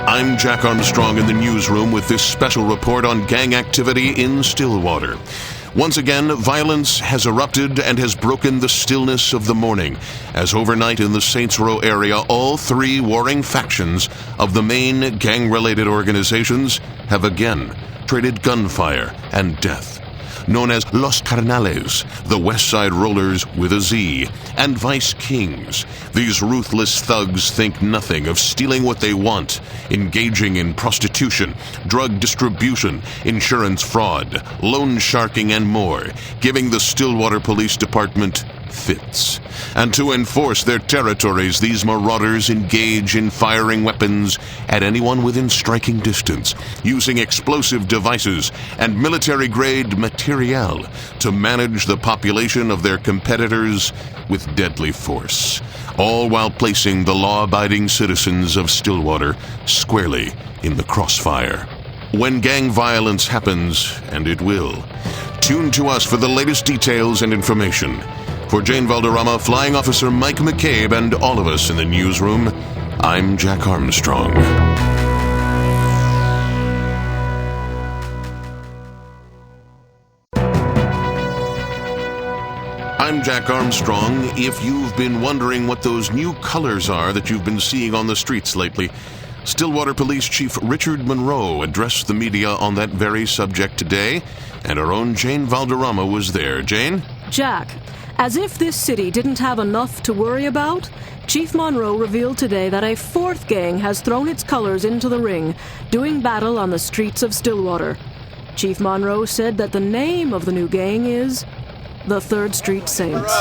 I'm Jack Armstrong in the newsroom with this special report on gang activity in Stillwater. Once again, violence has erupted and has broken the stillness of the morning, as overnight in the Saints Row area, all three warring factions of the main gang-related organizations have again traded gunfire and death. Known as Los Carnales, the Westside Rollerz with a Z, and Vice Kings. These ruthless thugs think nothing of stealing what they want, engaging in prostitution, drug distribution, insurance fraud, loan sharking, and more, giving the Stillwater Police Department fits. And to enforce their territories, these marauders engage in firing weapons at anyone within striking distance, using explosive devices and military-grade materiel to manage the population of their competitors with deadly force, all while placing the law-abiding citizens of Stillwater squarely in the crossfire. When gang violence happens, and it will, tune to us for the latest details and information. For Jane Valderrama, Flying Officer Mike McCabe, and all of us in the newsroom, I'm Jack Armstrong. I'm Jack Armstrong. If you've been wondering what those new colors are that you've been seeing on the streets lately, Stillwater Police Chief Richard Monroe addressed the media on that very subject today, and our own Jane Valderrama was there. Jane? Jack, as if this city didn't have enough to worry about, Chief Monroe revealed today that a fourth gang has thrown its colors into the ring, doing battle on the streets of Stillwater. Chief Monroe said that the name of the new gang is the 3rd Street Saints.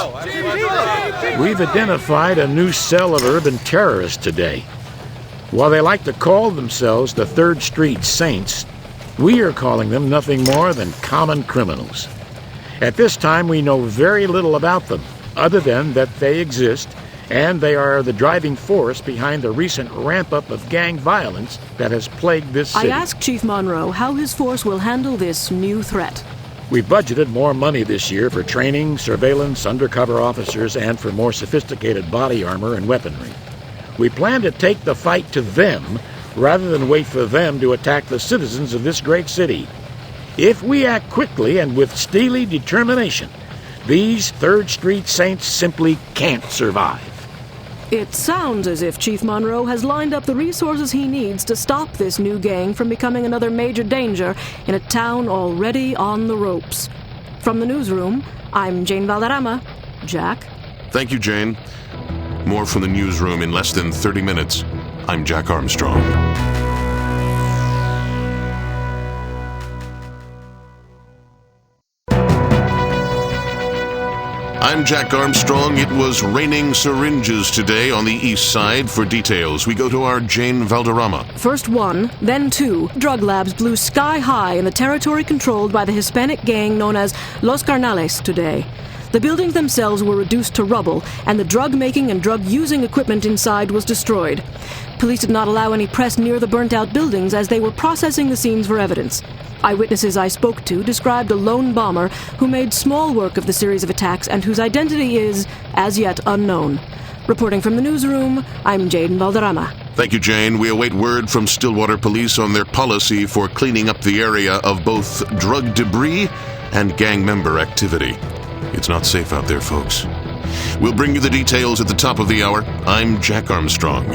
We've identified a new cell of urban terrorists today. While they like to call themselves the 3rd Street Saints, we are calling them nothing more than common criminals. At this time, we know very little about them, other than that they exist, and they are the driving force behind the recent ramp-up of gang violence that has plagued this city. I asked Chief Monroe how his force will handle this new threat. We budgeted more money this year for training, surveillance, undercover officers, and for more sophisticated body armor and weaponry. We plan to take the fight to them rather than wait for them to attack the citizens of this great city. If we act quickly and with steely determination, these 3rd Street Saints simply can't survive. It sounds as if Chief Monroe has lined up the resources he needs to stop this new gang from becoming another major danger in a town already on the ropes. From the newsroom, I'm Jane Valderrama. Jack? Thank you, Jane. More from the newsroom in less than 30 minutes. I'm Jack Armstrong. I'm Jack Armstrong. It was raining syringes today on the east side. For details, we go to our Jane Valderrama. First one, then two, drug labs blew sky high in the territory controlled by the Hispanic gang known as Los Carnales today. The buildings themselves were reduced to rubble, and the drug-making and drug-using equipment inside was destroyed. Police did not allow any press near the burnt-out buildings as they were processing the scenes for evidence. Eyewitnesses I spoke to described a lone bomber who made small work of the series of attacks and whose identity is, as yet, unknown. Reporting from the newsroom, I'm Jane Valderrama. Thank you, Jane. We await word from Stillwater Police on their policy for cleaning up the area of both drug debris and gang member activity. It's not safe out there, folks. We'll bring you the details at the top of the hour. I'm Jack Armstrong.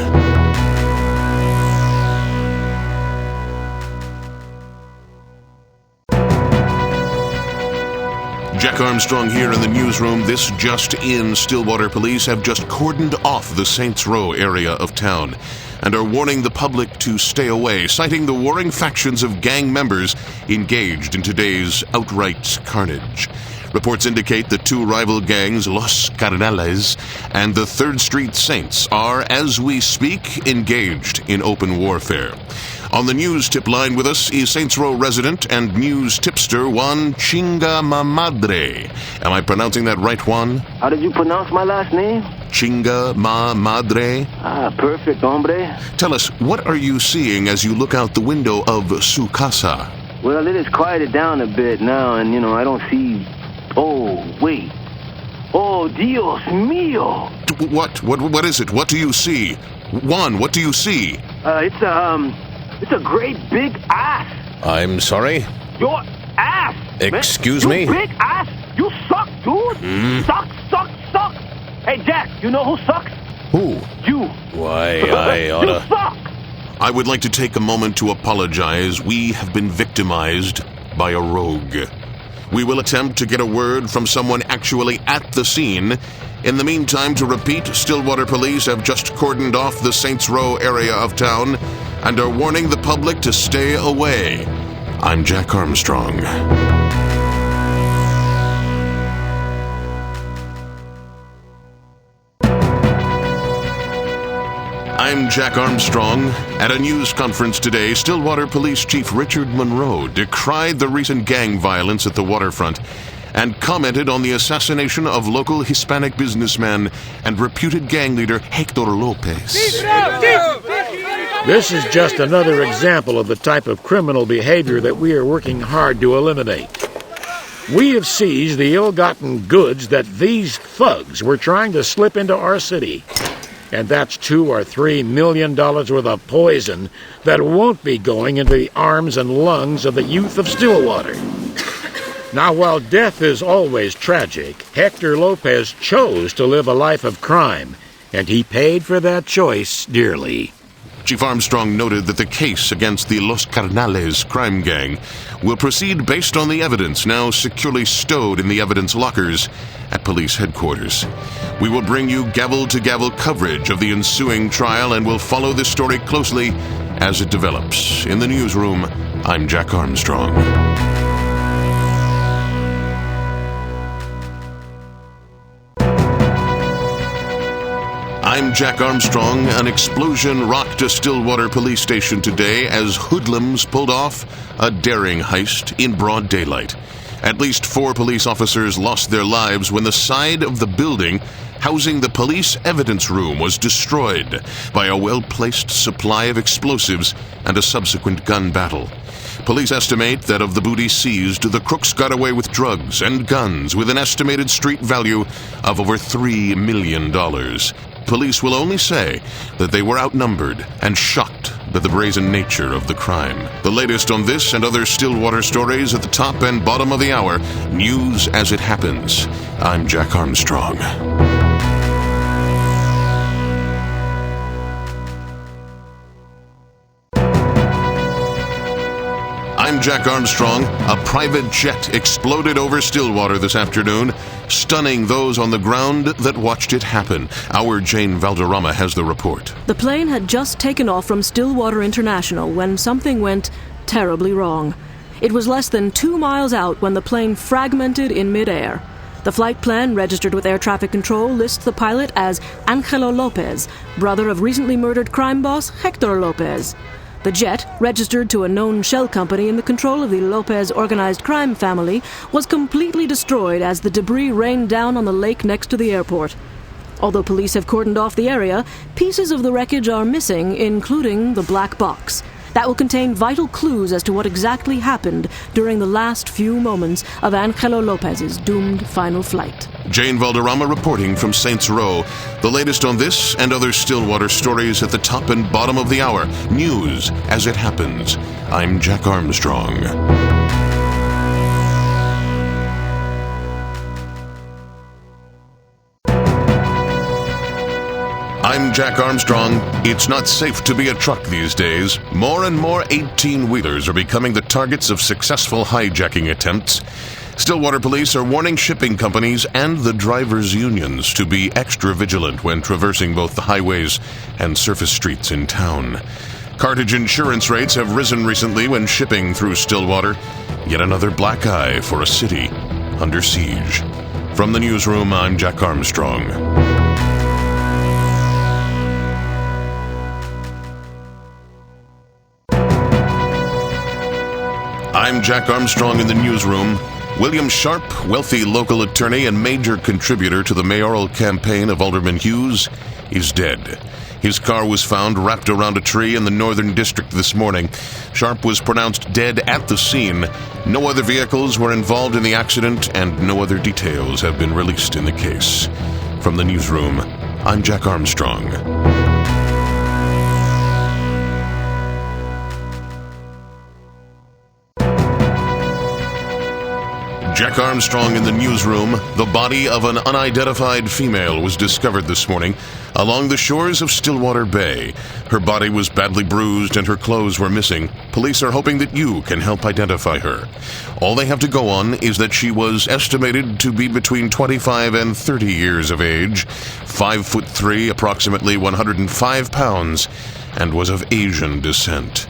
Jack Armstrong here in the newsroom. This just in, Stillwater Police have just cordoned off the Saints Row area of town and are warning the public to stay away, citing the warring factions of gang members engaged in today's outright carnage. Reports indicate the two rival gangs, Los Carnales and the 3rd Street Saints, are, as we speak, engaged in open warfare. On the news tip line with us is Saints Row resident and news tipster Juan Chinga Ma Madre. Am I pronouncing that right, Juan? How did you pronounce my last name? Chinga Ma Madre. Perfect, hombre. Tell us, what are you seeing as you look out the window of su casa? Well, it has quieted down a bit now, and, I don't see... Oh, wait. Oh, Dios mío. What is it? What do you see? Juan, what do you see? It's a great big ass. I'm sorry? Your ass. Excuse man. me? You big ass. You suck, dude. Suck. Hey, Jack, you know who sucks? Who? You. Why, I oughta... You suck. I would like to take a moment to apologize. We have been victimized by a rogue. We will attempt to get a word from someone actually at the scene. In the meantime, to repeat, Stillwater police have just cordoned off the Saints Row area of town and are warning the public to stay away. I'm Jack Armstrong. I'm Jack Armstrong. At a news conference today, Stillwater Police Chief Richard Monroe decried the recent gang violence at the waterfront and commented on the assassination of local Hispanic businessman and reputed gang leader Hector Lopez. This is just another example of the type of criminal behavior that we are working hard to eliminate. We have seized the ill-gotten goods that these thugs were trying to slip into our city. And that's $2 or $3 million worth of poison that won't be going into the arms and lungs of the youth of Stillwater. Now, while death is always tragic, Hector Lopez chose to live a life of crime, and he paid for that choice dearly. Chief Armstrong noted that the case against the Los Carnales crime gang will proceed based on the evidence now securely stowed in the evidence lockers at police headquarters. We will bring you gavel-to-gavel coverage of the ensuing trial and will follow this story closely as it develops. In the newsroom, I'm Jack Armstrong. I'm Jack Armstrong. An explosion rocked a Stillwater police station today as hoodlums pulled off a daring heist in broad daylight. At least 4 police officers lost their lives when the side of the building housing the police evidence room was destroyed by a well-placed supply of explosives and a subsequent gun battle. Police estimate that of the booty seized, the crooks got away with drugs and guns with an estimated street value of over $3 million. Police will only say that they were outnumbered and shocked by the brazen nature of the crime. The latest on this and other Stillwater stories at the top and bottom of the hour. News as it happens. I'm Jack Armstrong. I'm Jack Armstrong. A private jet exploded over Stillwater this afternoon, stunning those on the ground that watched it happen. Our Jane Valderrama has the report. The plane had just taken off from Stillwater International when something went terribly wrong. It was less than 2 miles out when the plane fragmented in midair. The flight plan registered with air traffic control lists the pilot as Angelo Lopez, brother of recently murdered crime boss Hector Lopez. The jet, registered to a known shell company in the control of the Lopez organized crime family, was completely destroyed as the debris rained down on the lake next to the airport. Although police have cordoned off the area, pieces of the wreckage are missing, including the black box. That will contain vital clues as to what exactly happened during the last few moments of Angelo Lopez's doomed final flight. Jane Valderrama reporting from Saints Row. The latest on this and other Stillwater stories at the top and bottom of the hour. News as it happens. I'm Jack Armstrong. I'm Jack Armstrong. It's not safe to be a truck these days. More and more 18-wheelers are becoming the targets of successful hijacking attempts. Stillwater police are warning shipping companies and the drivers' unions to be extra vigilant when traversing both the highways and surface streets in town. Cartage insurance rates have risen recently when shipping through Stillwater. Yet another black eye for a city under siege. From the newsroom, I'm Jack Armstrong. I'm Jack Armstrong in the newsroom. William Sharp, wealthy local attorney and major contributor to the mayoral campaign of Alderman Hughes, is dead. His car was found wrapped around a tree in the Northern District this morning. Sharp was pronounced dead at the scene. No other vehicles were involved in the accident, and no other details have been released in the case. From the newsroom, I'm Jack Armstrong. Jack Armstrong in the newsroom. The body of an unidentified female was discovered this morning along the shores of Stilwater Bay. Her body was badly bruised and her clothes were missing. Police are hoping that you can help identify her. All they have to go on is that she was estimated to be between 25 and 30 years of age, 5'3", approximately 105 pounds, and was of Asian descent.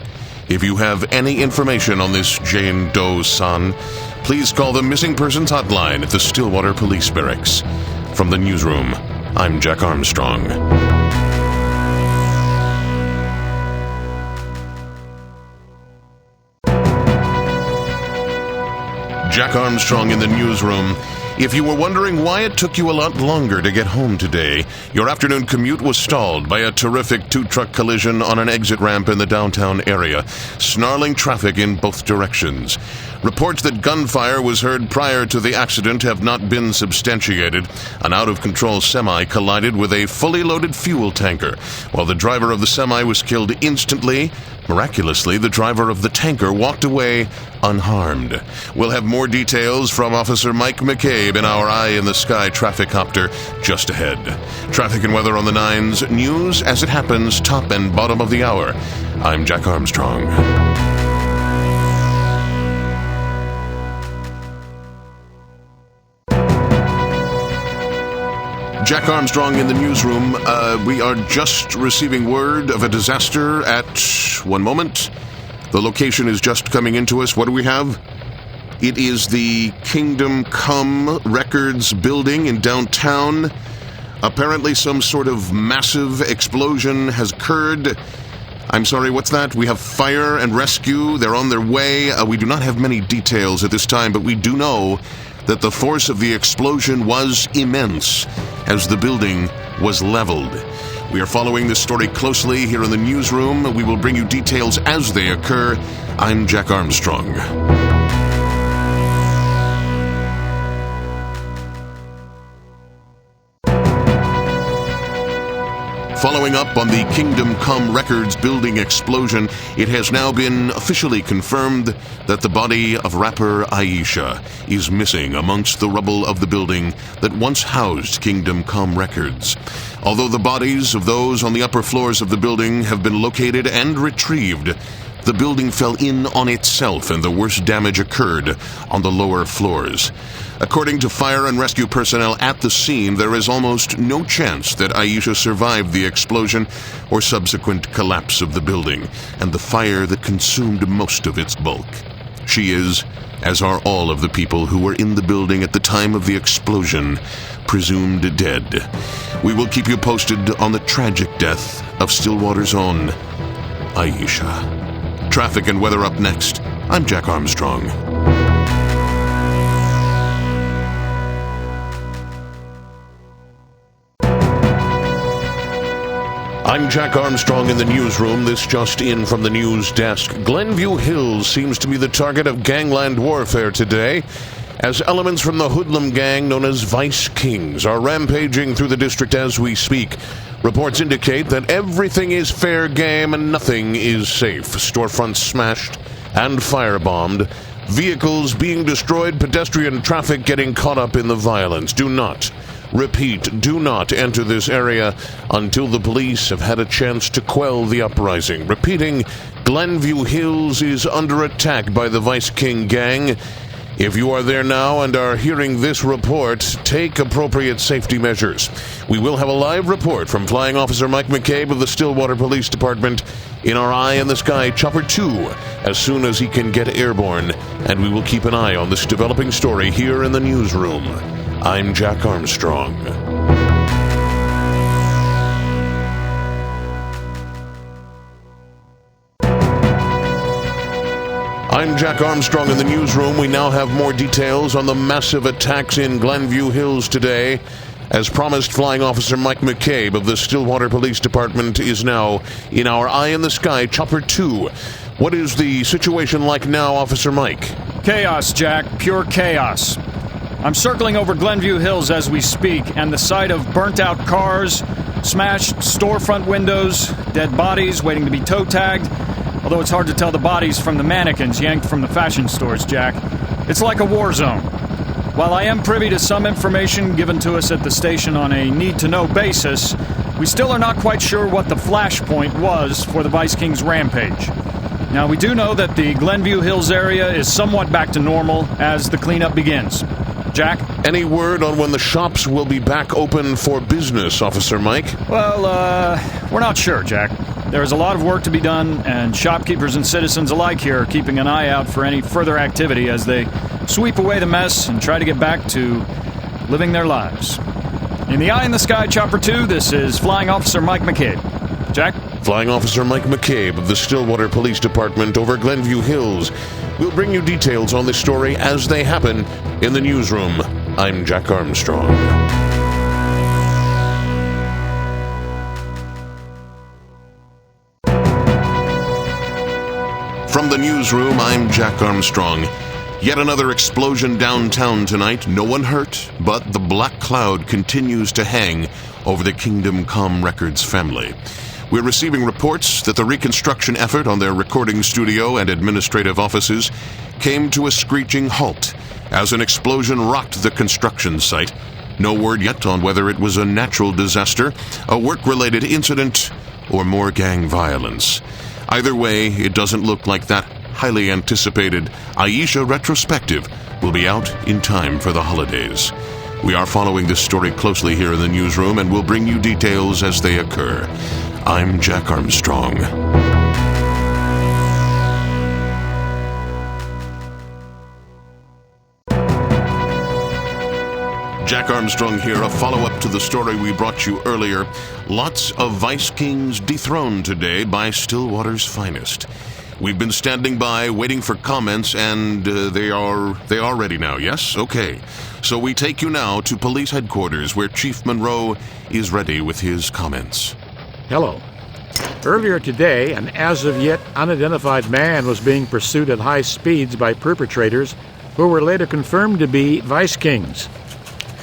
If you have any information on this Jane Doe-san, please call the Missing Persons Hotline at the Stilwater Police Barracks. From the newsroom, I'm Jack Armstrong. Jack Armstrong in the newsroom. If you were wondering why it took you a lot longer to get home today, your afternoon commute was stalled by a terrific two-truck collision on an exit ramp in the downtown area, snarling traffic in both directions. Reports that gunfire was heard prior to the accident have not been substantiated. An out-of-control semi collided with a fully loaded fuel tanker. While the driver of the semi was killed instantly, miraculously, the driver of the tanker walked away unharmed. We'll have more details from Officer Mike McCabe in our Eye in the Sky traffic copter just ahead. Traffic and weather on the 9s, news as it happens, top and bottom of the hour. I'm Jack Armstrong. Jack Armstrong in the newsroom. We are just receiving word of a disaster at... one moment. The location is just coming into us. What do we have? It is the Kingdom Come Records building in downtown. Apparently some sort of massive explosion has occurred. I'm sorry, what's that? We have fire and rescue. They're on their way. We do not have many details at this time, but we do know that the force of the explosion was immense as the building was leveled. We are following this story closely here in the newsroom. We will bring you details as they occur. I'm Jack Armstrong. Following up on the Kingdom Come Records building explosion, it has now been officially confirmed that the body of rapper Aisha is missing amongst the rubble of the building that once housed Kingdom Come Records. Although the bodies of those on the upper floors of the building have been located and retrieved, the building fell in on itself and the worst damage occurred on the lower floors. According to fire and rescue personnel at the scene, there is almost no chance that Aisha survived the explosion or subsequent collapse of the building and the fire that consumed most of its bulk. She is, as are all of the people who were in the building at the time of the explosion, presumed dead. We will keep you posted on the tragic death of Stillwater's own Aisha. Traffic and weather up next. I'm Jack Armstrong. I'm Jack Armstrong in the newsroom. This just in from the news desk. Glenview Hills seems to be the target of gangland warfare today, as elements from the hoodlum gang known as Vice Kings are rampaging through the district as we speak. Reports indicate that everything is fair game and nothing is safe. Storefronts smashed and firebombed, vehicles being destroyed, pedestrian traffic getting caught up in the violence. Do not enter this area until the police have had a chance to quell the uprising. Repeating, Glenview Hills is under attack by the Vice King gang. If you are there now and are hearing this report, take appropriate safety measures. We will have a live report from Flying Officer Mike McCabe of the Stilwater Police Department in our Eye in the Sky Chopper 2 as soon as he can get airborne, and we will keep an eye on this developing story here in the newsroom. I'm Jack Armstrong. I'm Jack Armstrong in the newsroom. We now have more details on the massive attacks in Glenview Hills today. As promised, Flying Officer Mike McCabe of the Stillwater Police Department is now in our Eye in the Sky Chopper 2. What is the situation like now, Officer Mike? Chaos, Jack. Pure chaos. I'm circling over Glenview Hills as we speak, and the sight of burnt-out cars, smashed storefront windows, dead bodies waiting to be toe-tagged, although it's hard to tell the bodies from the mannequins yanked from the fashion stores, Jack. It's like a war zone. While I am privy to some information given to us at the station on a need-to-know basis, we still are not quite sure what the flashpoint was for the Vice King's rampage. Now, we do know that the Glenview Hills area is somewhat back to normal as the cleanup begins. Jack? Any word on when the shops will be back open for business, Officer Mike? Well, we're not sure, Jack. There is a lot of work to be done, and shopkeepers and citizens alike here are keeping an eye out for any further activity as they sweep away the mess and try to get back to living their lives. In the Eye in the Sky, Chopper 2, this is Flying Officer Mike McCabe. Jack? Flying Officer Mike McCabe of the Stillwater Police Department over Glenview Hills. We'll bring you details on this story as they happen in the newsroom. I'm Jack Armstrong. From the newsroom, I'm Jack Armstrong. Yet another explosion downtown tonight. No one hurt, but the black cloud continues to hang over the Kingdom Come Records family. We're receiving reports that the reconstruction effort on their recording studio and administrative offices came to a screeching halt as an explosion rocked the construction site. No word yet on whether it was a natural disaster, a work-related incident, or more gang violence. Either way, it doesn't look like that highly anticipated Aisha retrospective will be out in time for the holidays. We are following this story closely here in the newsroom and will bring you details as they occur. I'm Jack Armstrong. Jack Armstrong here, a follow-up to the story we brought you earlier. Lots of Vice Kings dethroned today by Stillwater's finest. We've been standing by, waiting for comments, and they are ready now, yes? Okay. So we take you now to police headquarters, where Chief Monroe is ready with his comments. Hello. Earlier today, an as-of-yet unidentified man was being pursued at high speeds by perpetrators who were later confirmed to be Vice Kings.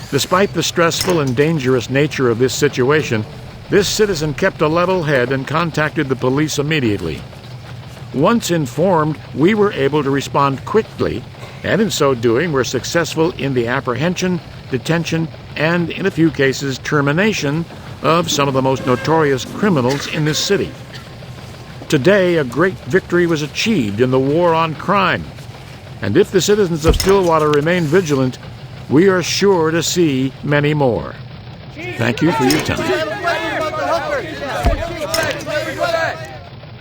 Despite the stressful and dangerous nature of this situation, this citizen kept a level head and contacted the police immediately. Once informed, we were able to respond quickly, and in so doing were successful in the apprehension, detention, and, in a few cases, termination of some of the most notorious criminals in this city. Today, a great victory was achieved in the war on crime, and if the citizens of Stillwater remain vigilant, we are sure to see many more. Thank you for your time.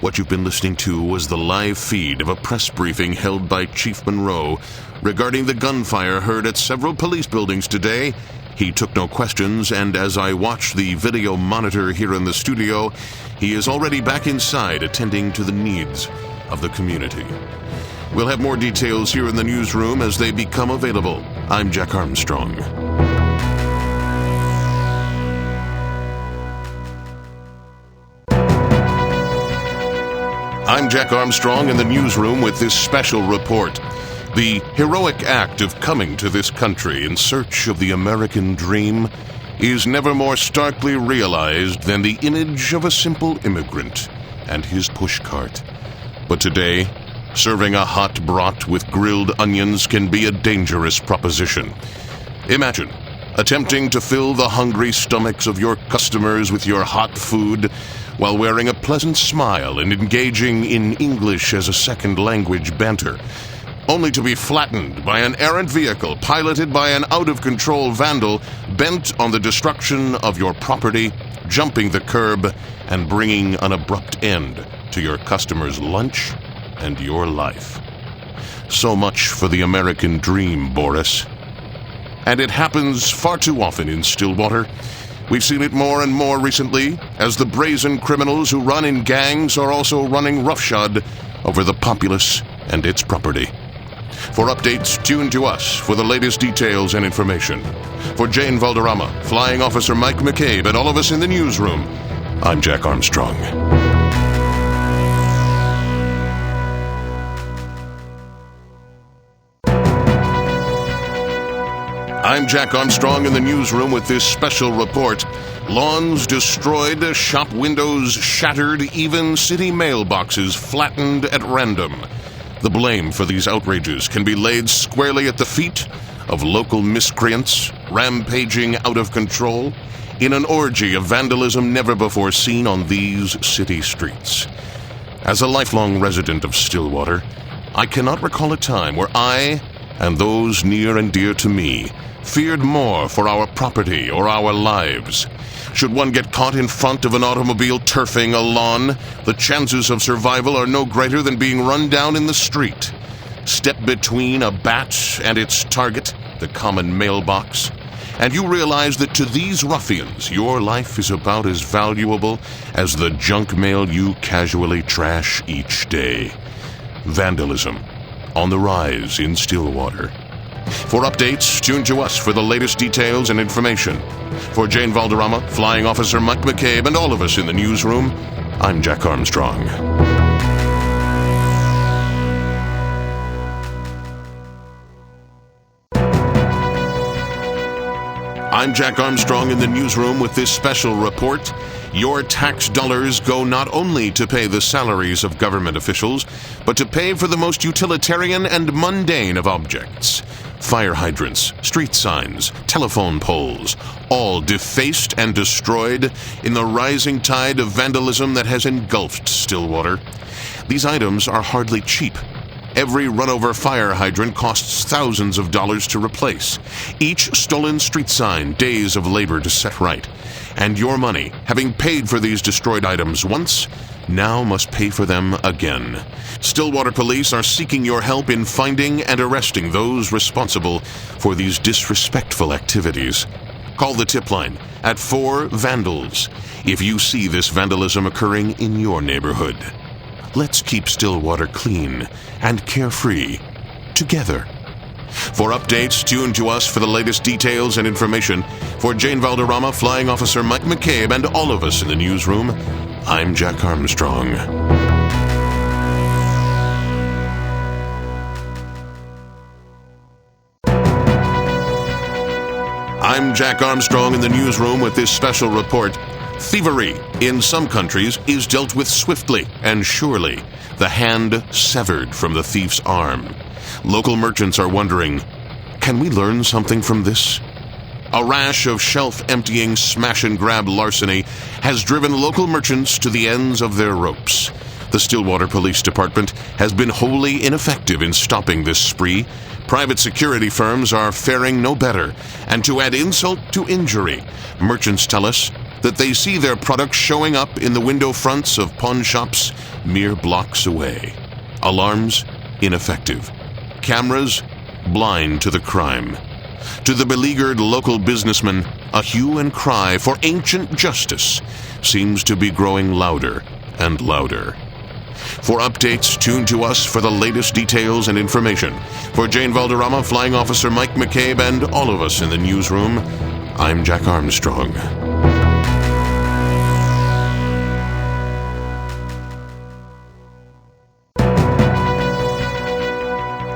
What you've been listening to was the live feed of a press briefing held by Chief Monroe regarding the gunfire heard at several police buildings today. He took no questions, and as I watch the video monitor here in the studio, he is already back inside attending to the needs of the community. We'll have more details here in the newsroom as they become available. I'm Jack Armstrong. I'm Jack Armstrong in the newsroom with this special report. The heroic act of coming to this country in search of the American dream is never more starkly realized than the image of a simple immigrant and his pushcart. But today, serving a hot brat with grilled onions can be a dangerous proposition. Imagine attempting to fill the hungry stomachs of your customers with your hot food while wearing a pleasant smile and engaging in English as a second language banter, only to be flattened by an errant vehicle piloted by an out-of-control vandal bent on the destruction of your property, jumping the curb, and bringing an abrupt end to your customer's lunch and your life. So much for the American dream, Boris. And it happens far too often in Stillwater. We've seen it more and more recently, as the brazen criminals who run in gangs are also running roughshod over the populace and its property. For updates, tune to us for the latest details and information. For Jane Valderrama, Flying Officer Mike McCabe, and all of us in the newsroom, I'm Jack Armstrong. I'm Jack Armstrong in the newsroom with this special report. Lawns destroyed, shop windows shattered, even city mailboxes flattened at random. The blame for these outrages can be laid squarely at the feet of local miscreants rampaging out of control in an orgy of vandalism never before seen on these city streets. As a lifelong resident of Stillwater, I cannot recall a time where I, and those near and dear to me, feared more for our property or our lives. Should one get caught in front of an automobile turfing a lawn, the chances of survival are no greater than being run down in the street. Step between a bat and its target, the common mailbox, and you realize that to these ruffians, your life is about as valuable as the junk mail you casually trash each day. Vandalism on the rise in Stillwater. For updates, tune to us for the latest details and information. For Jane Valderrama, Flying Officer Mike McCabe, and all of us in the newsroom, I'm Jack Armstrong. I'm Jack Armstrong in the newsroom with this special report. Your tax dollars go not only to pay the salaries of government officials, but to pay for the most utilitarian and mundane of objects. Fire hydrants, street signs, telephone poles, all defaced and destroyed in the rising tide of vandalism that has engulfed Stillwater. These items are hardly cheap. Every runover fire hydrant costs thousands of dollars to replace. Each stolen street sign, days of labor to set right. And your money, having paid for these destroyed items once, now must pay for them again. Stillwater police are seeking your help in finding and arresting those responsible for these disrespectful activities. Call the tip line at 4VANDALS if you see this vandalism occurring in your neighborhood. Let's keep Stillwater clean and carefree together. For updates, tune to us for the latest details and information. For Jane Valderrama, Flying Officer Mike McCabe, and all of us in the newsroom, I'm Jack Armstrong. I'm Jack Armstrong in the newsroom with this special report. Thievery in some countries is dealt with swiftly and surely, the hand severed from the thief's arm. Local merchants are wondering, can we learn something from this? A rash of shelf-emptying smash-and-grab larceny has driven local merchants to the ends of their ropes. The Stillwater Police Department has been wholly ineffective in stopping this spree. Private security firms are faring no better, and to add insult to injury, merchants tell us that they see their products showing up in the window fronts of pawn shops mere blocks away. Alarms ineffective. Cameras blind to the crime. To the beleaguered local businessman, a hue and cry for ancient justice seems to be growing louder and louder. For updates, tune to us for the latest details and information. For Jane Valderrama, Flying Officer Mike McCabe, and all of us in the newsroom, I'm Jack Armstrong.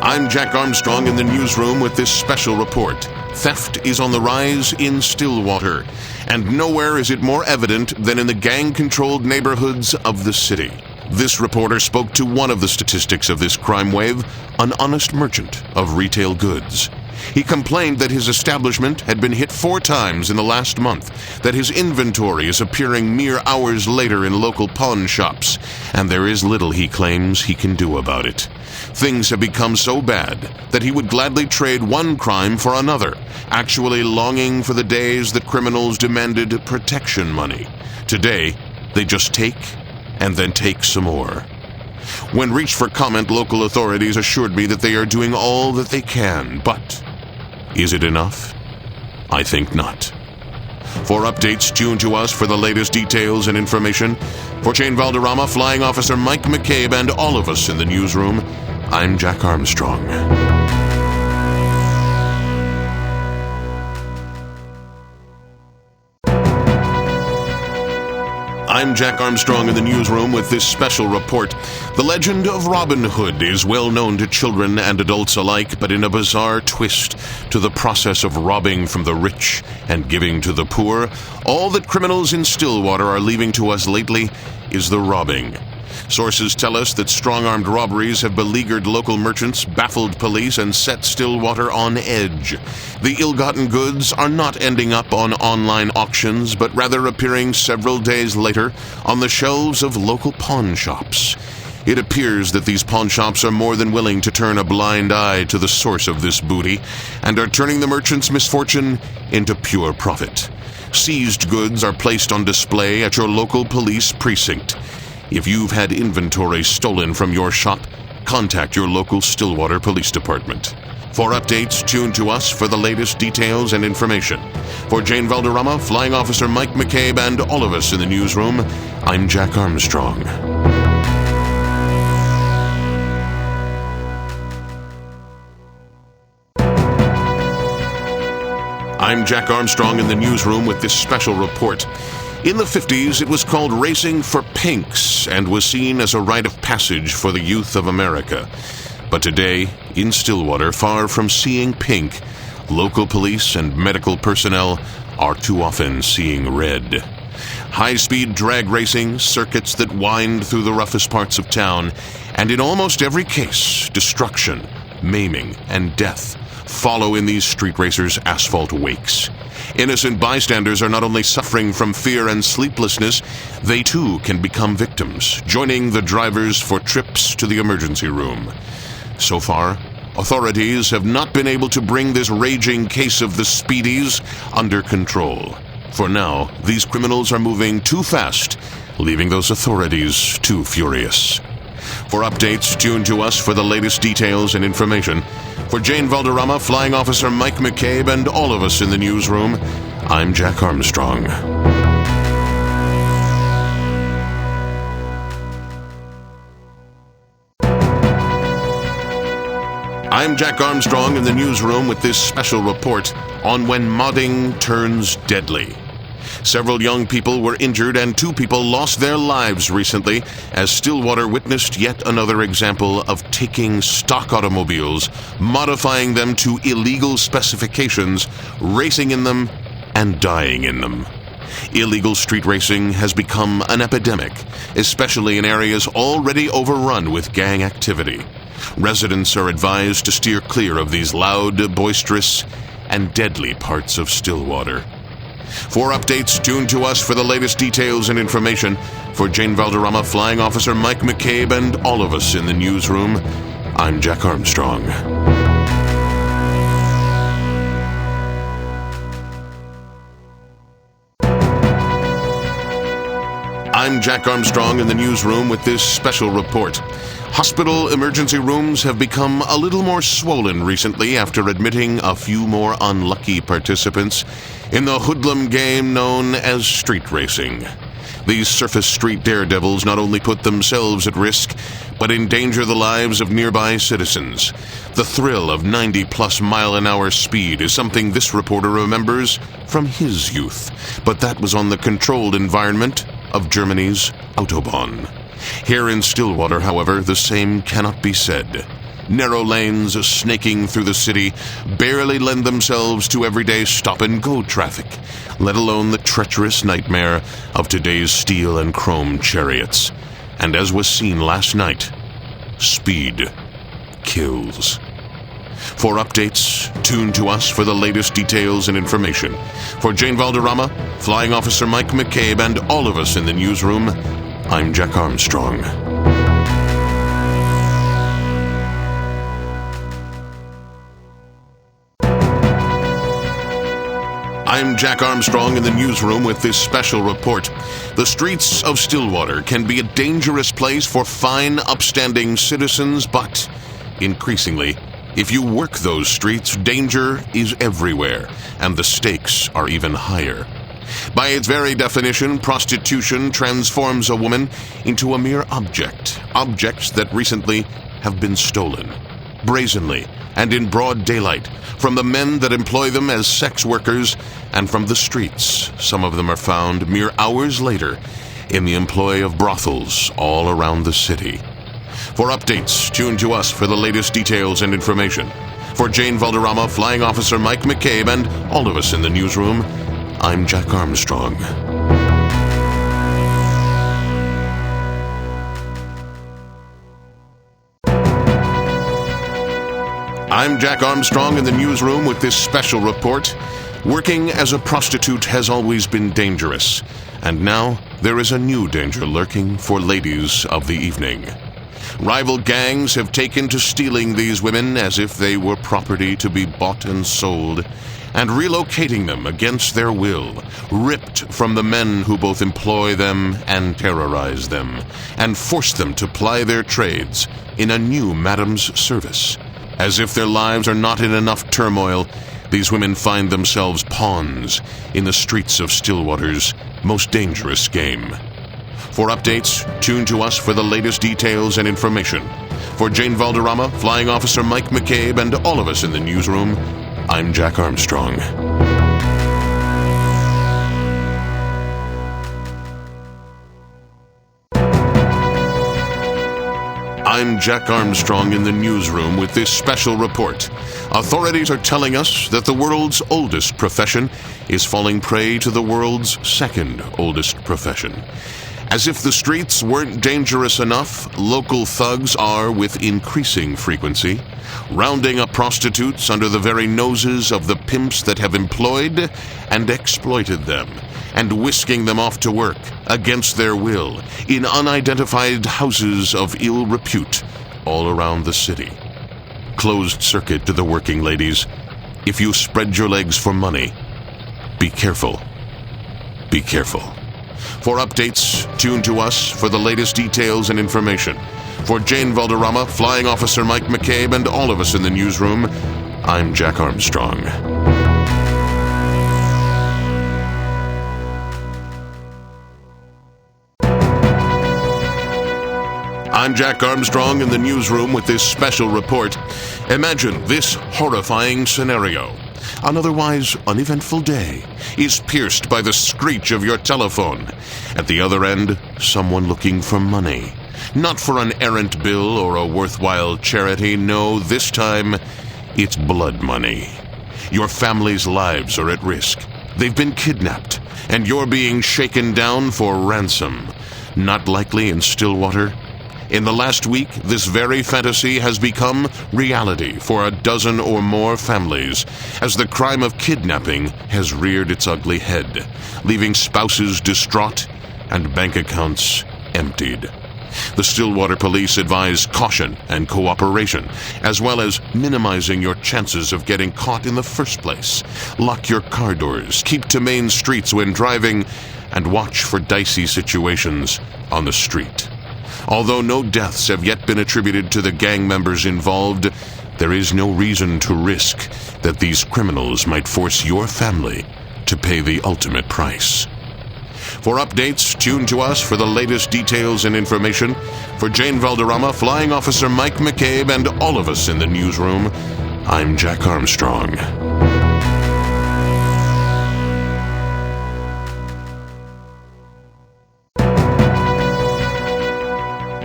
I'm Jack Armstrong in the newsroom with this special report. Theft is on the rise in Stillwater, and nowhere is it more evident than in the gang-controlled neighborhoods of the city. This reporter spoke to one of the statistics of this crime wave, an honest merchant of retail goods. He complained that his establishment had been hit 4 times in the last month, that his inventory is appearing mere hours later in local pawn shops, and there is little, he claims, he can do about it. Things have become so bad that he would gladly trade one crime for another, actually longing for the days that criminals demanded protection money. Today, they just take and then take some more. When reached for comment, local authorities assured me that they are doing all that they can, but is it enough? I think not. For updates, tune to us for the latest details and information. For Jane Valderrama, Flying Officer Mike McCabe, and all of us in the newsroom, I'm Jack Armstrong. I'm Jack Armstrong in the newsroom with this special report. The legend of Robin Hood is well known to children and adults alike, but in a bizarre twist to the process of robbing from the rich and giving to the poor, all that criminals in Stillwater are leaving to us lately is the robbing Sources tell us that strong-armed robberies have beleaguered local merchants, baffled police, and set Stillwater on edge. The ill-gotten goods are not ending up on online auctions, but rather appearing several days later on the shelves of local pawn shops. It appears that these pawn shops are more than willing to turn a blind eye to the source of this booty, and are turning the merchant's misfortune into pure profit. Seized goods are placed on display at your local police precinct. If you've had inventory stolen from your shop, contact your local Stillwater Police Department. For updates, tune to us for the latest details and information. For Jane Valderrama, Flying Officer Mike McCabe, and all of us in the newsroom, I'm Jack Armstrong. I'm Jack Armstrong in the newsroom with this special report. In the 50s, it was called racing for pinks and was seen as a rite of passage for the youth of America. But today, in Stillwater, far from seeing pink, local police and medical personnel are too often seeing red. High-speed drag racing, circuits that wind through the roughest parts of town, and in almost every case, destruction, maiming, and death follow in these street racers' asphalt wakes. Innocent bystanders are not only suffering from fear and sleeplessness, they too can become victims, joining the drivers for trips to the emergency room. So far, authorities have not been able to bring this raging case of the speedies under control. For now, these criminals are moving too fast, leaving those authorities too furious. For updates, tune to us for the latest details and information. For Jane Valderrama, Flying Officer Mike McCabe, and all of us in the newsroom, I'm Jack Armstrong. I'm Jack Armstrong in the newsroom with this special report on when modding turns deadly. Several young people were injured and 2 people lost their lives recently as Stillwater witnessed yet another example of taking stock automobiles, modifying them to illegal specifications, racing in them, and dying in them. Illegal street racing has become an epidemic, especially in areas already overrun with gang activity. Residents are advised to steer clear of these loud, boisterous, and deadly parts of Stillwater. For updates, tune to us for the latest details and information. For Jane Valderrama, Flying Officer Mike McCabe, and all of us in the newsroom, I'm Jack Armstrong. I'm Jack Armstrong in the newsroom with this special report. Hospital emergency rooms have become a little more swollen recently after admitting a few more unlucky participants in the hoodlum game known as street racing. These surface street daredevils not only put themselves at risk, but endanger the lives of nearby citizens. The thrill of 90-plus mile-an-hour speed is something this reporter remembers from his youth, but that was on the controlled environment of Germany's Autobahn. Here in Stillwater, however, the same cannot be said. Narrow lanes snaking through the city barely lend themselves to everyday stop-and-go traffic, let alone the treacherous nightmare of today's steel and chrome chariots. And as was seen last night, speed kills. For updates, tune to us for the latest details and information. For Jane Valderrama, Flying Officer Mike McCabe, and all of us in the newsroom, I'm Jack Armstrong. I'm Jack Armstrong in the newsroom with this special report. The streets of Stillwater can be a dangerous place for fine, upstanding citizens, but increasingly, if you work those streets, danger is everywhere, and the stakes are even higher. By its very definition, prostitution transforms a woman into a mere object. Objects that recently have been stolen, brazenly and in broad daylight, from the men that employ them as sex workers, and from the streets. Some of them are found mere hours later in the employ of brothels all around the city. For updates, tune to us for the latest details and information. For Jane Valderrama, Flying Officer Mike McCabe, and all of us in the newsroom, I'm Jack Armstrong. I'm Jack Armstrong in the newsroom with this special report. Working as a prostitute has always been dangerous, and now there is a new danger lurking for ladies of the evening. Rival gangs have taken to stealing these women as if they were property to be bought and sold, and relocating them against their will, ripped from the men who both employ them and terrorize them, and force them to ply their trades in a new madam's service. As if their lives are not in enough turmoil, these women find themselves pawns in the streets of Stillwater's most dangerous game. For updates, tune to us for the latest details and information. For Jane Valderrama, Flying Officer Mike McCabe, and all of us in the newsroom, I'm Jack Armstrong. I'm Jack Armstrong in the newsroom with this special report. Authorities are telling us that the world's oldest profession is falling prey to the world's second oldest profession. As if the streets weren't dangerous enough, local thugs are, with increasing frequency, rounding up prostitutes under the very noses of the pimps that have employed and exploited them, and whisking them off to work, against their will, in unidentified houses of ill repute all around the city. Closed circuit to the working ladies. If you spread your legs for money, be careful. Be careful. For updates, tune to us for the latest details and information. For Jane Valderrama, Flying Officer Mike McCabe, and all of us in the newsroom, I'm Jack Armstrong. I'm Jack Armstrong in the newsroom with this special report. Imagine this horrifying scenario. An otherwise uneventful day is pierced by the screech of your telephone. At the other end, someone looking for money. Not for an errant bill or a worthwhile charity. No, this time, it's blood money. Your family's lives are at risk. They've been kidnapped, and you're being shaken down for ransom. Not likely in Stillwater. In the last week, this very fantasy has become reality for a dozen or more families, as the crime of kidnapping has reared its ugly head, leaving spouses distraught and bank accounts emptied. The Stillwater police advise caution and cooperation, as well as minimizing your chances of getting caught in the first place. Lock your car doors, keep to main streets when driving, and watch for dicey situations on the street. Although no deaths have yet been attributed to the gang members involved, there is no reason to risk that these criminals might force your family to pay the ultimate price. For updates, tune to us for the latest details and information. For Jane Valderrama, Flying Officer Mike McCabe, and all of us in the newsroom, I'm Jack Armstrong.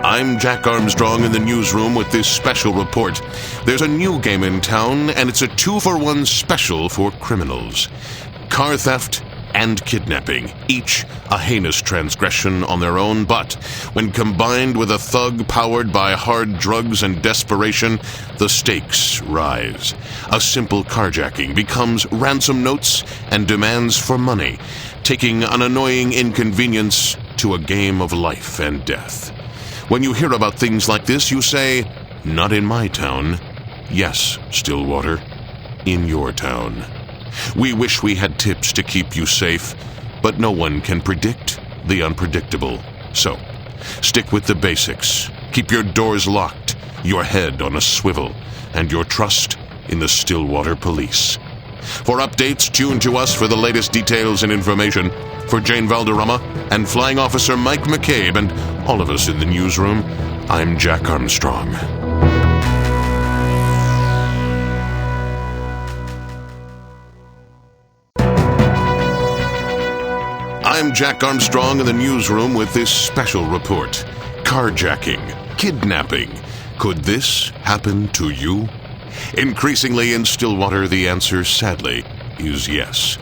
I'm Jack Armstrong in the newsroom with this special report. There's a new game in town, and it's a 2-for-1 special for criminals. Car theft and kidnapping, each a heinous transgression on their own, but when combined with a thug powered by hard drugs and desperation, the stakes rise. A simple carjacking becomes ransom notes and demands for money, taking an annoying inconvenience to a game of life and death. When you hear about things like this, you say, not in my town. Yes, Stillwater, in your town. We wish we had tips to keep you safe, but no one can predict the unpredictable. So, stick with the basics. Keep your doors locked, your head on a swivel, and your trust in the Stillwater Police. For updates, tune to us for the latest details and information. For Jane Valderrama and Flying Officer Mike McCabe and all of us in the newsroom, I'm Jack Armstrong. I'm Jack Armstrong in the newsroom with this special report. Carjacking, kidnapping. Could this happen to you? Increasingly in Stillwater, the answer, sadly, is yes.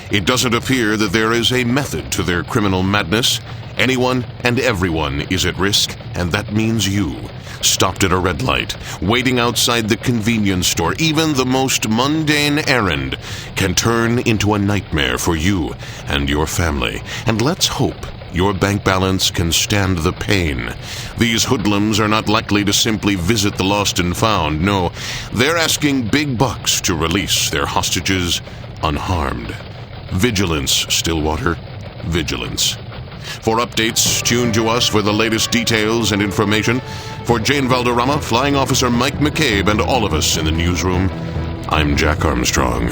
It doesn't appear that there is a method to their criminal madness. Anyone and everyone is at risk, and that means you. Stopped at a red light, waiting outside the convenience store, even the most mundane errand can turn into a nightmare for you and your family. And let's hope your bank balance can stand the pain. These hoodlums are not likely to simply visit the lost and found. No, they're asking big bucks to release their hostages unharmed. Vigilance, Stillwater. Vigilance. For updates, tune to us for the latest details and information. For Jane Valderrama, Flying Officer Mike McCabe, and all of us in the newsroom, I'm Jack Armstrong.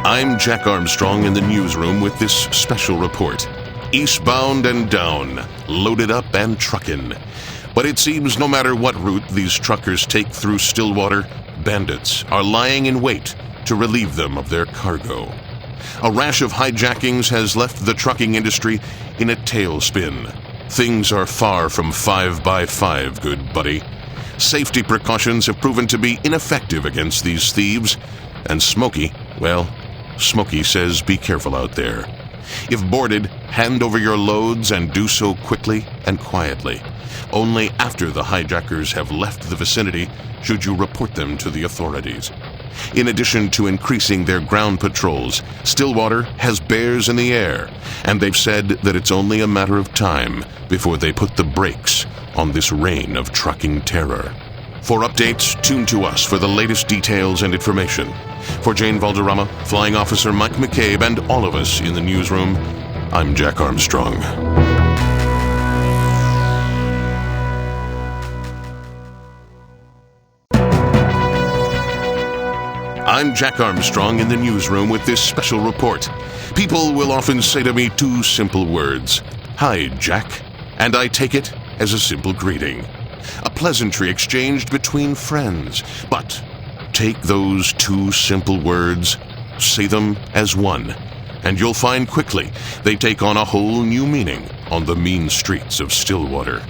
I'm Jack Armstrong in the newsroom with this special report. Eastbound and down, loaded up and truckin'. But it seems no matter what route these truckers take through Stillwater, bandits are lying in wait to relieve them of their cargo. A rash of hijackings has left the trucking industry in a tailspin. Things are far from 5 by 5, good buddy. Safety precautions have proven to be ineffective against these thieves, and Smokey says be careful out there. If boarded, hand over your loads and do so quickly and quietly. Only after the hijackers have left the vicinity should you report them to the authorities. In addition to increasing their ground patrols, Stillwater has bears in the air, and they've said that it's only a matter of time before they put the brakes on this reign of trucking terror. For updates, tune to us for the latest details and information. For Jane Valderrama, Flying Officer Mike McCabe, and all of us in the newsroom, I'm Jack Armstrong. I'm Jack Armstrong in the newsroom with this special report. People will often say to me 2 simple words, "Hi, Jack," and I take it as a simple greeting. A pleasantry exchanged between friends. But take those 2 simple words, say them as one, and you'll find quickly they take on a whole new meaning on the mean streets of Stillwater.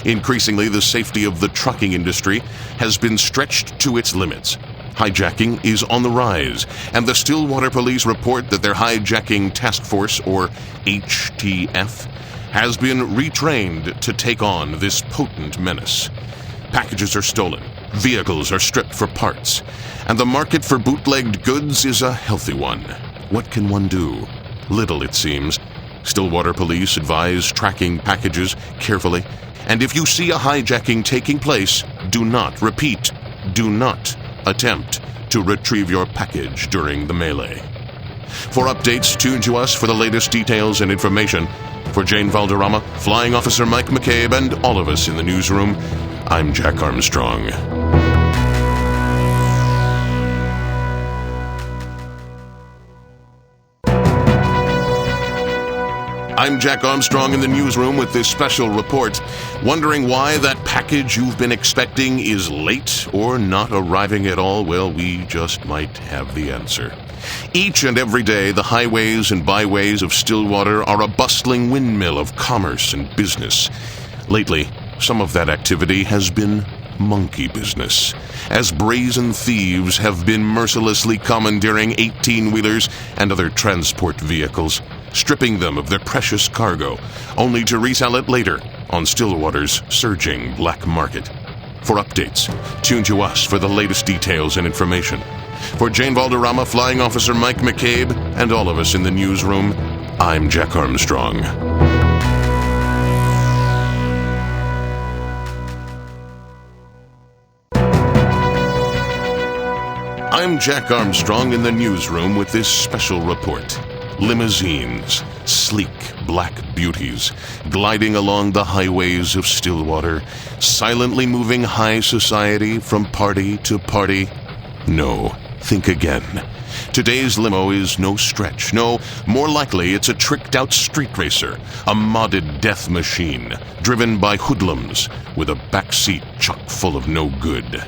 Increasingly, the safety of the trucking industry has been stretched to its limits. Hijacking is on the rise, and the Stillwater Police report that their Hijacking Task Force, or HTF, has been retrained to take on this potent menace. Packages are stolen, vehicles are stripped for parts, and the market for bootlegged goods is a healthy one. What can one do? Little, it seems. Stillwater Police advise tracking packages carefully, and if you see a hijacking taking place, do not attempt to retrieve your package during the melee. For updates, tune to us for the latest details and information. For Jane Valderrama, Flying Officer Mike McCabe, and all of us in the newsroom, I'm Jack Armstrong. I'm Jack Armstrong in the newsroom with this special report. Wondering why that package you've been expecting is late or not arriving at all? Well, we just might have the answer. Each and every day, the highways and byways of Stillwater are a bustling windmill of commerce and business. Lately, some of that activity has been monkey business, as brazen thieves have been mercilessly commandeering 18-wheelers and other transport vehicles, stripping them of their precious cargo, only to resell it later on Stillwater's surging black market. For updates, tune to us for the latest details and information. For Jane Valderrama, Flying Officer Mike McCabe, and all of us in the newsroom, I'm Jack Armstrong. I'm Jack Armstrong in the newsroom with this special report. Limousines, sleek black beauties, gliding along the highways of Stillwater, silently moving high society from party to party. No, think again. Today's limo is no stretch. No, more likely it's a tricked-out street racer, a modded death machine, driven by hoodlums with a backseat chock full of no good.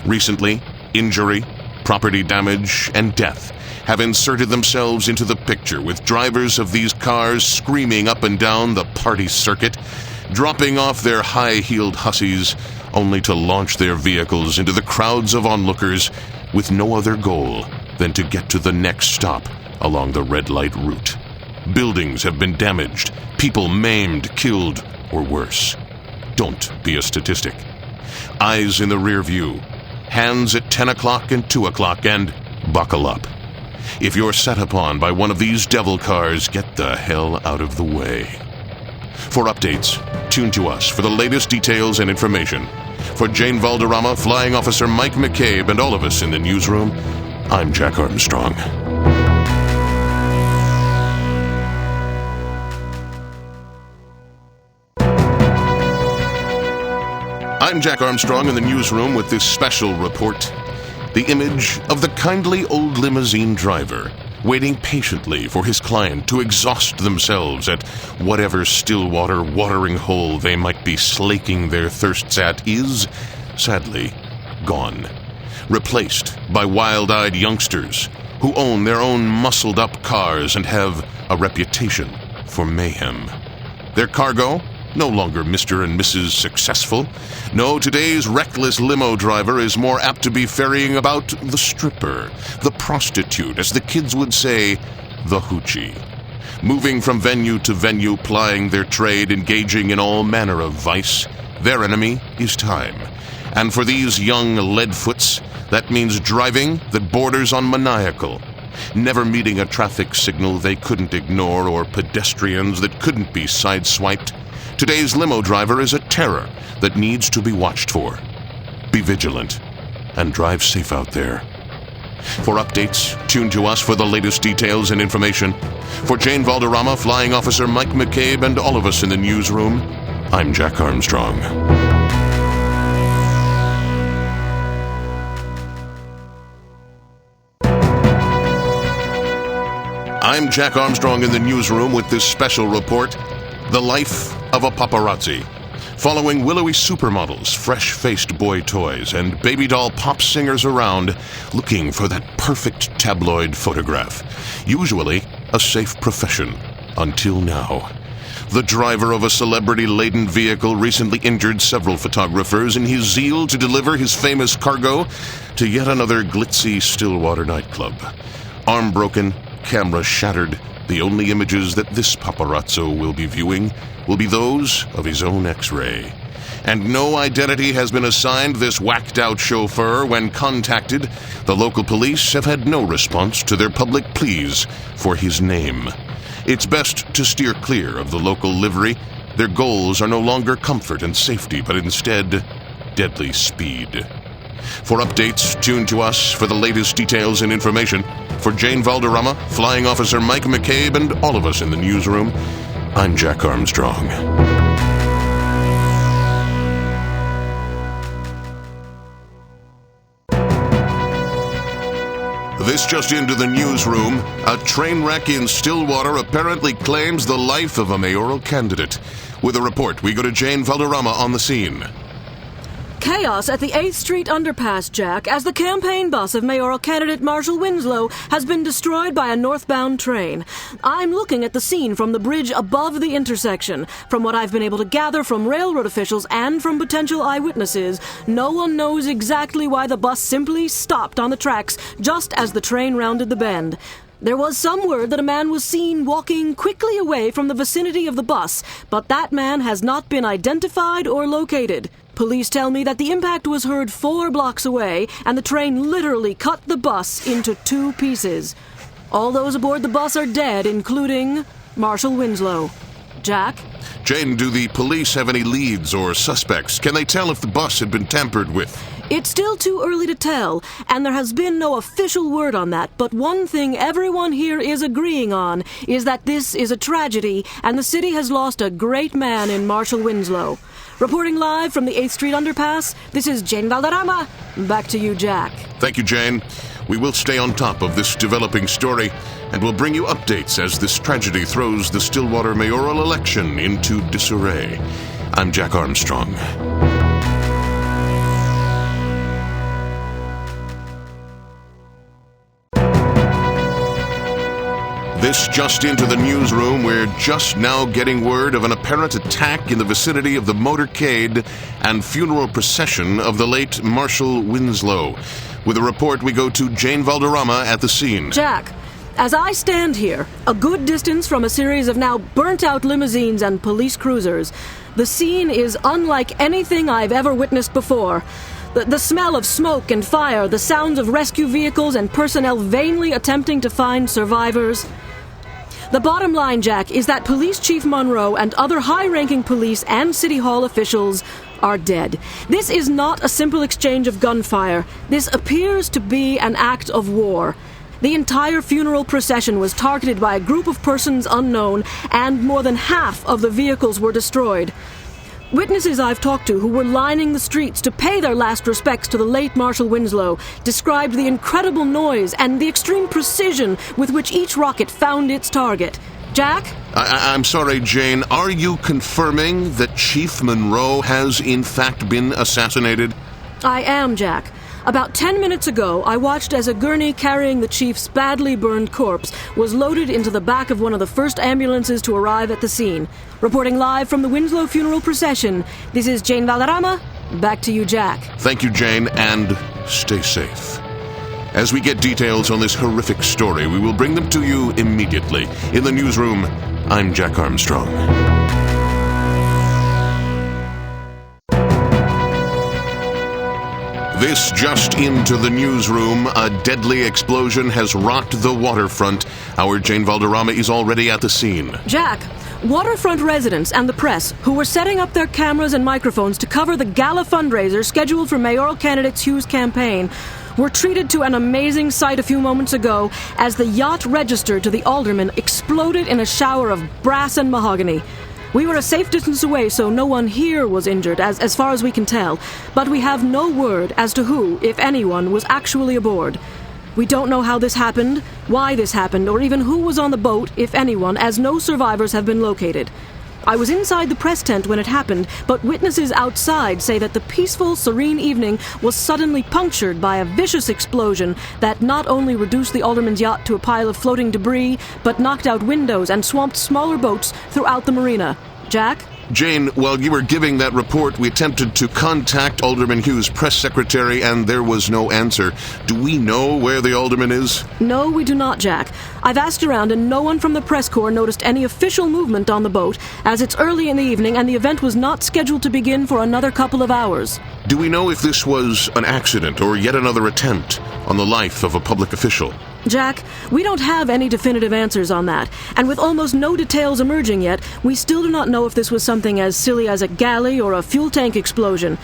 Recently, injury, property damage, and death have inserted themselves into the picture, with drivers of these cars screaming up and down the party circuit, dropping off their high-heeled hussies only to launch their vehicles into the crowds of onlookers with no other goal than to get to the next stop along the red light route. Buildings have been damaged, people maimed, killed, or worse. Don't be a statistic. Eyes in the rear view, hands at 10 o'clock and 2 o'clock, and buckle up. If you're set upon by one of these devil cars, get the hell out of the way. For updates, tune to us for the latest details and information. For Jane Valderrama, Flying Officer Mike McCabe, and all of us in the newsroom, I'm Jack Armstrong. I'm Jack Armstrong in the newsroom with this special report. The image of the kindly old limousine driver waiting patiently for his client to exhaust themselves at whatever Stillwater watering hole they might be slaking their thirsts at is, sadly, gone. Replaced by wild-eyed youngsters who own their own muscled-up cars and have a reputation for mayhem. Their cargo? No longer Mr. and Mrs. Successful. No, today's reckless limo driver is more apt to be ferrying about the stripper, the prostitute, as the kids would say, the hoochie. Moving from venue to venue, plying their trade, engaging in all manner of vice, their enemy is time. And for these young leadfoots, that means driving that borders on maniacal. Never meeting a traffic signal they couldn't ignore or pedestrians that couldn't be sideswiped. Today's limo driver is a terror that needs to be watched for. Be vigilant and drive safe out there. For updates, tune to us for the latest details and information. For Jane Valderrama, Flying Officer Mike McCabe, and all of us in the newsroom, I'm Jack Armstrong. I'm Jack Armstrong in the newsroom with this special report. The life of a paparazzi. Following willowy supermodels, fresh-faced boy toys, and baby doll pop singers around, looking for that perfect tabloid photograph. Usually a safe profession, until now. The driver of a celebrity-laden vehicle recently injured several photographers in his zeal to deliver his famous cargo to yet another glitzy Stillwater nightclub. Arm broken, camera shattered. The only images that this paparazzo will be viewing will be those of his own X-ray. And no identity has been assigned this whacked-out chauffeur. When contacted, the local police have had no response to their public pleas for his name. It's best to steer clear of the local livery. Their goals are no longer comfort and safety, but instead, deadly speed. For updates, tune to us for the latest details and information. For Jane Valderrama, Flying Officer Mike McCabe, and all of us in the newsroom, I'm Jack Armstrong. This just into the newsroom. A train wreck in Stillwater apparently claims the life of a mayoral candidate. With a report, we go to Jane Valderrama on the scene. Chaos at the 8th Street underpass, Jack, as the campaign bus of mayoral candidate Marshall Winslow has been destroyed by a northbound train. I'm looking at the scene from the bridge above the intersection. From what I've been able to gather from railroad officials and from potential eyewitnesses, no one knows exactly why the bus simply stopped on the tracks just as the train rounded the bend. There was some word that a man was seen walking quickly away from the vicinity of the bus, but that man has not been identified or located. Police tell me that the impact was heard 4 blocks away, and the train literally cut the bus into 2 pieces. All those aboard the bus are dead, including Marshall Winslow. Jack? Jane, do the police have any leads or suspects? Can they tell if the bus had been tampered with? It's still too early to tell, and there has been no official word on that, but one thing everyone here is agreeing on is that this is a tragedy, and the city has lost a great man in Marshall Winslow. Reporting live from the 8th Street underpass, this is Jane Valderrama. Back to you, Jack. Thank you, Jane. We will stay on top of this developing story, and we'll bring you updates as this tragedy throws the Stillwater mayoral election into disarray. I'm Jack Armstrong. This just into the newsroom. We're just now getting word of an apparent attack in the vicinity of the motorcade and funeral procession of the late Marshall Winslow. With a report, we go to Jane Valderrama at the scene. Jack, as I stand here, a good distance from a series of now burnt-out limousines and police cruisers, the scene is unlike anything I've ever witnessed before. The smell of smoke and fire, the sounds of rescue vehicles and personnel vainly attempting to find survivors. The bottom line, Jack, is that Police Chief Monroe and other high-ranking police and City Hall officials are dead. This is not a simple exchange of gunfire. This appears to be an act of war. The entire funeral procession was targeted by a group of persons unknown, and more than half of the vehicles were destroyed. Witnesses I've talked to who were lining the streets to pay their last respects to the late Marshal Winslow described the incredible noise and the extreme precision with which each rocket found its target. Jack? I'm sorry, Jane. Are you confirming that Chief Monroe has in fact been assassinated? I am, Jack. About 10 minutes ago, I watched as a gurney carrying the chief's badly burned corpse was loaded into the back of one of the first ambulances to arrive at the scene. Reporting live from the Winslow funeral procession, this is Jane Valderrama. Back to you, Jack. Thank you, Jane, and stay safe. As we get details on this horrific story, we will bring them to you immediately. In the newsroom, I'm Jack Armstrong. This just into the newsroom. A deadly explosion has rocked the waterfront. Our Jane Valderrama is already at the scene. Jack, waterfront residents and the press, who were setting up their cameras and microphones to cover the gala fundraiser scheduled for mayoral candidate Hugh's campaign, were treated to an amazing sight a few moments ago as the yacht registered to the alderman exploded in a shower of brass and mahogany. We were a safe distance away, so no one here was injured, as far as we can tell, but we have no word as to who, if anyone, was actually aboard. We don't know how this happened, why this happened, or even who was on the boat, if anyone, as no survivors have been located. I was inside the press tent when it happened, but witnesses outside say that the peaceful, serene evening was suddenly punctured by a vicious explosion that not only reduced the alderman's yacht to a pile of floating debris, but knocked out windows and swamped smaller boats throughout the marina. Jack? Jane, while you were giving that report, we attempted to contact Alderman Hugh's press secretary, and there was no answer. Do we know where the alderman is? No, we do not, Jack. I've asked around, and no one from the press corps noticed any official movement on the boat, as it's early in the evening and the event was not scheduled to begin for another couple of hours. Do we know if this was an accident or yet another attempt on the life of a public official? Jack, we don't have any definitive answers on that, and with almost no details emerging yet, we still do not know if this was something as silly as a galley or a fuel tank explosion.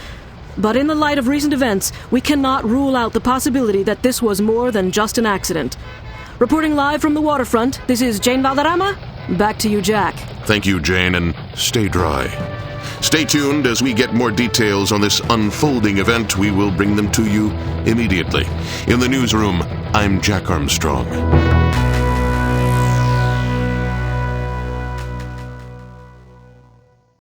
But in the light of recent events, we cannot rule out the possibility that this was more than just an accident. Reporting live from the waterfront, this is Jane Valderrama. Back to you, Jack. Thank you, Jane, and stay dry. Stay tuned as we get more details on this unfolding event. We will bring them to you immediately. In the newsroom, I'm Jack Armstrong.